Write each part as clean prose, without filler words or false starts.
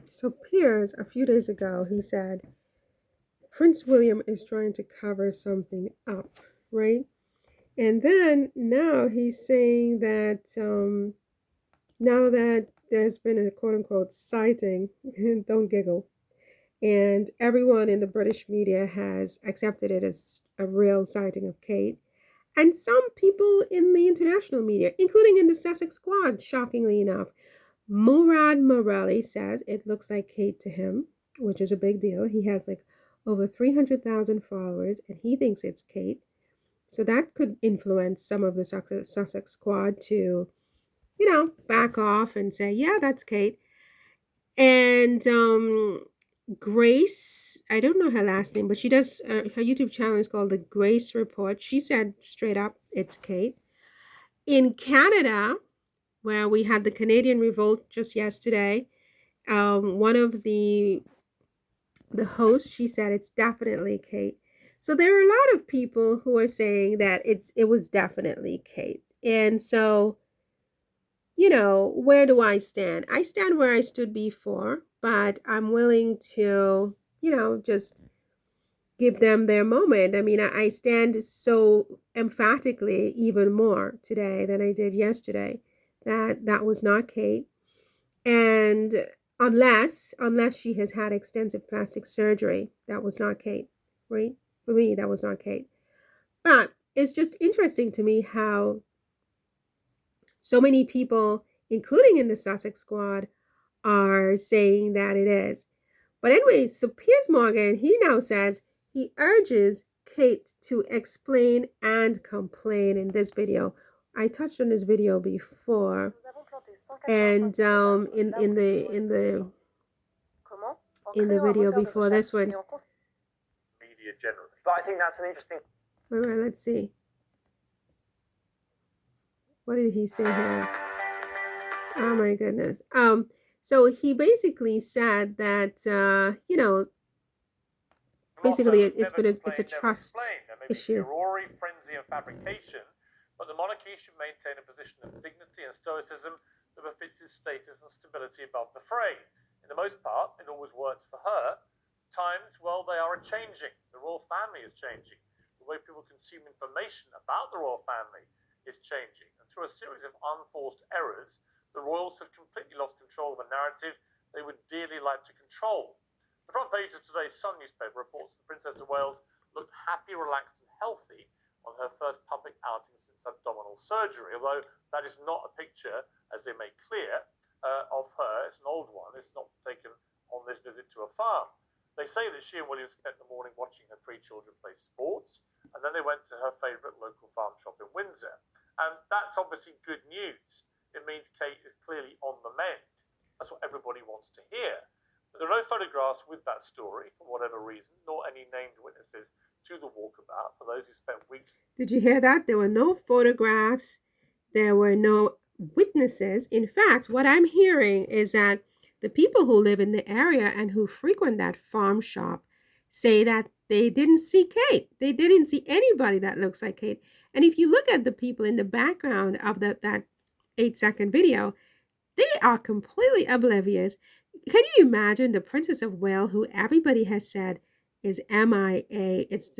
So Piers, a few days ago, he said Prince William is trying to cover something up, right? And then now he's saying that now that there's been a quote unquote sighting, don't giggle, and everyone in the British media has accepted it as a real sighting of Kate. And some people in the international media, including in the Sussex squad, shockingly enough, Murad Morelli says it looks like Kate to him, which is a big deal. He has like over 300,000 followers and he thinks it's Kate. So that could influence some of the Sussex squad to, back off and say, yeah, that's Kate. And Grace, I don't know her last name, but she does, her YouTube channel is called The Grace Report. She said straight up, it's Kate. In Canada, where we had the Canadian revolt just yesterday, one of the hosts, she said it's definitely Kate. So there are a lot of people who are saying that it was definitely Kate. And so, where do I stand? I stand where I stood before, but I'm willing to, just give them their moment. I mean, I stand so emphatically even more today than I did yesterday that that was not Kate. And unless she has had extensive plastic surgery, that was not Kate, right? For me, that was not Kate. But it's just interesting to me how so many people, including in the Sussex squad, are saying that it is. But anyway, so Piers Morgan, he now says he urges Kate to explain and complain in this video. I touched on this video before, and in the video before this one. Media generally. But I think that's an interesting. All right, let's see. What did he say here? Oh my goodness. So he basically said that basically it's a trust issue. Furore, frenzy, and fabrication, but the monarchy should maintain a position of dignity and stoicism that befits its status and stability above the fray. In the most part, it always worked for her. Times, well, they are changing. The royal family is changing. The way people consume information about the royal family is changing. And through a series of unforced errors, the royals have completely lost control of a narrative they would dearly like to control. The front page of today's Sun newspaper reports the Princess of Wales looked happy, relaxed, and healthy on her first public outing since abdominal surgery, although that is not a picture, as they make clear, of her. It's an old one. It's not taken on this visit to a farm. They say that she and William spent the morning watching her three children play sports, and then they went to her favourite local farm shop in Windsor. And that's obviously good news. It means Kate is clearly on the mend. That's what everybody wants to hear. But there are no photographs with that story, for whatever reason, nor any named witnesses to the walkabout for those who spent weeks. Did you hear that? There were no photographs. There were no witnesses. In fact, what I'm hearing is that the people who live in the area and who frequent that farm shop say that they didn't see Kate. They didn't see anybody that looks like Kate. And if you look at the people in the background of that 8-second video, they are completely oblivious. Can you imagine the Princess of Wales, who everybody has said is MIA? It's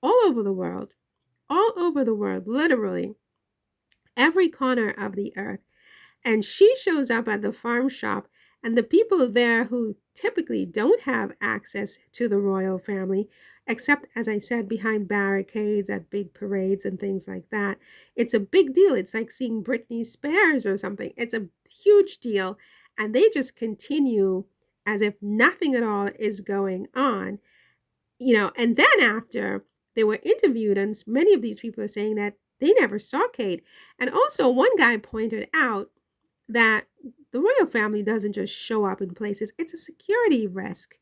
all over the world, literally every corner of the earth. And she shows up at the farm shop, and the people there who typically don't have access to the royal family, except, as I said, behind barricades at big parades and things like that. It's a big deal. It's like seeing Britney Spears or something. It's a huge deal. And they just continue as if nothing at all is going on. And then after they were interviewed, and many of these people are saying that they never saw Kate. And also one guy pointed out that the royal family doesn't just show up in places. It's a security risk.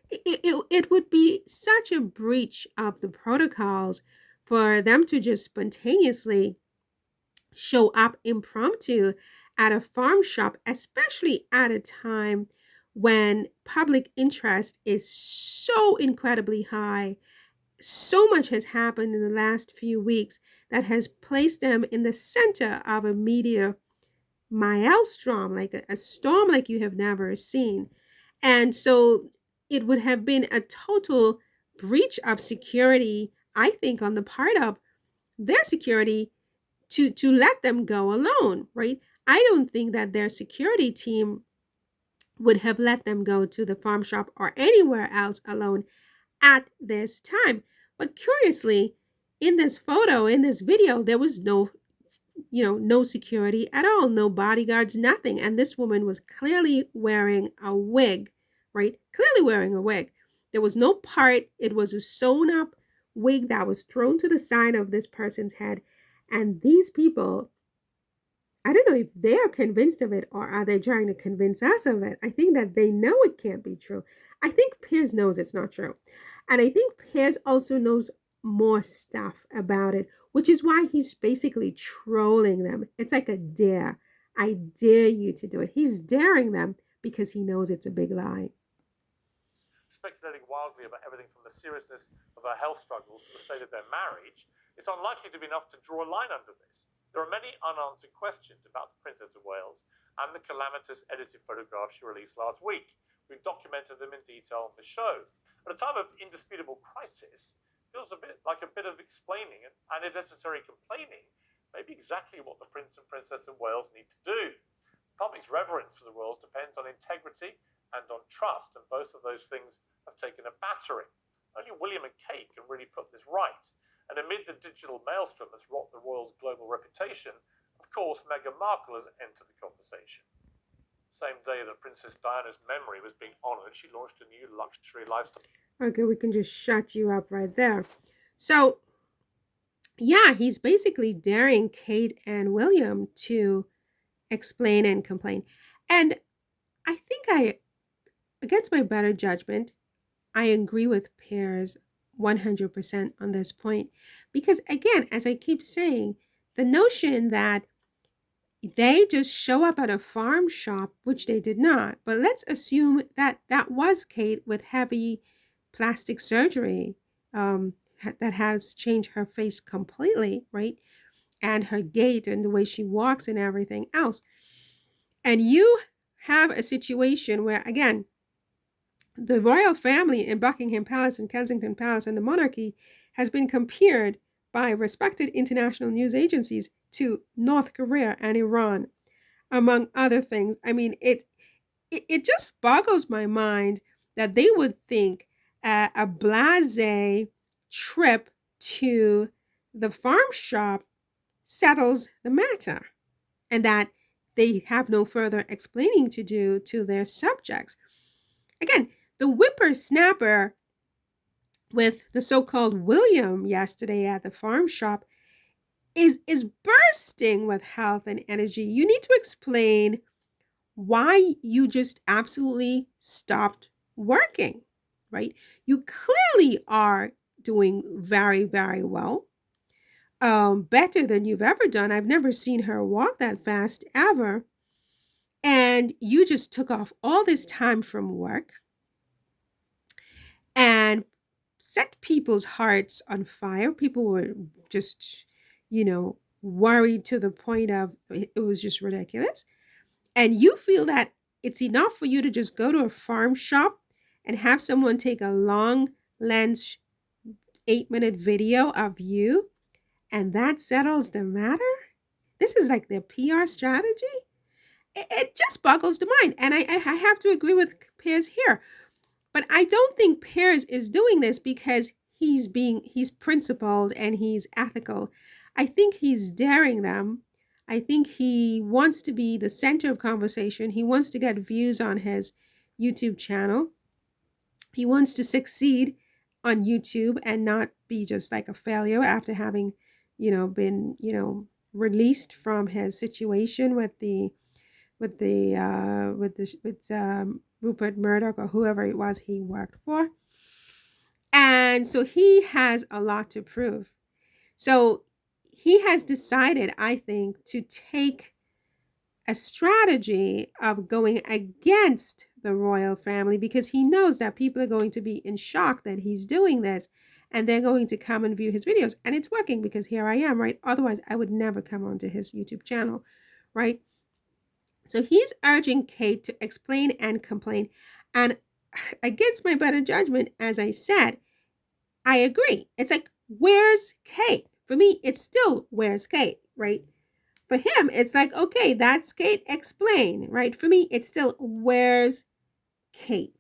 It would be such a breach of the protocols for them to just spontaneously show up impromptu at a farm shop, especially at a time when public interest is so incredibly high. So much has happened in the last few weeks that has placed them in the center of a media maelstrom, like a storm like you have never seen. And so it would have been a total breach of security, I think, on the part of their security to let them go alone, right? I don't think that their security team would have let them go to the farm shop or anywhere else alone at this time. But curiously, in this photo, in this video, there was no security at all, no bodyguards, nothing. And this woman was clearly wearing a wig, right? Clearly wearing a wig. There was no part, it was a sewn up wig that was thrown to the side of this person's head. And these people, I don't know if they are convinced of it or are they trying to convince us of it. I think that they know it can't be true. I think Piers knows it's not true. And I think Piers also knows more stuff about it, which is why he's basically trolling them. It's like a dare. I dare you to do it. He's daring them because he knows it's a big lie. Speculating wildly about everything from the seriousness of her health struggles to the state of their marriage, it's unlikely to be enough to draw a line under this. There are many unanswered questions about the Princess of Wales and the calamitous edited photographs she released last week. We've documented them in detail on the show. At a time of indisputable crisis, it feels a bit of explaining and, if necessary, complaining, maybe exactly what the Prince and Princess of Wales need to do. The public's reverence for the royals depends on integrity and on trust, and both of those things have taken a battering. Only William and Kate can really put this right. And amid the digital maelstrom that's rocked the royals' global reputation, of course, Meghan Markle has entered the conversation. Same day that Princess Diana's memory was being honoured, she launched a new luxury lifestyle. Okay, we can just shut you up right there. So, yeah, he's basically daring Kate and William to explain and complain. And I think against my better judgment, I agree with Piers 100% on this point. Because again, as I keep saying, the notion that they just show up at a farm shop, which they did not, but let's assume that that was Kate with heavy plastic surgery that has changed her face completely, right? And her gait and the way she walks and everything else. And you have a situation where, again, the royal family in Buckingham Palace and Kensington Palace and the monarchy has been compared by respected international news agencies to North Korea and Iran, among other things. I mean, it just boggles my mind that they would think a blasé trip to the farm shop settles the matter and that they have no further explaining to do to their subjects. Again, the whippersnapper with the so-called William yesterday at the farm shop is bursting with health and energy. You need to explain why you just absolutely stopped working, right? You clearly are doing very, very well. Better than you've ever done. I've never seen her walk that fast ever. And you just took off all this time from work and set people's hearts on fire. People were just, worried to the point of it was just ridiculous. And you feel that it's enough for you to just go to a farm shop and have someone take a long lens 8-minute video of you and that settles the matter? This is like their PR strategy? It just boggles the mind. And I have to agree with Piers here. But I don't think Piers is doing this because he's principled and he's ethical. I think he's daring them. I think he wants to be the center of conversation. He wants to get views on his YouTube channel. He wants to succeed on YouTube and not be just like a failure after having, been, released from his situation with Rupert Murdoch or whoever it was he worked for. And so he has a lot to prove. So he has decided, I think, to take a strategy of going against the royal family because he knows that people are going to be in shock that he's doing this and they're going to come and view his videos. And it's working because here I am, right? Otherwise, I would never come onto his YouTube channel, right? So he's urging Kate to explain and complain. And against my better judgment, as I said, I agree. It's like, where's Kate? For me, it's still, where's Kate, right? For him, it's like, okay, that's Kate, explain, right? For me, it's still, where's Kate?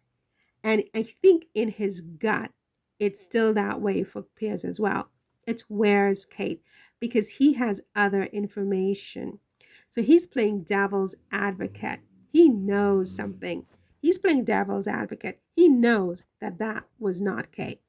And I think in his gut, it's still that way for Piers as well. It's, where's Kate? Because he has other information. So he's playing devil's advocate. He knows something. He's playing devil's advocate. He knows that that was not Kate.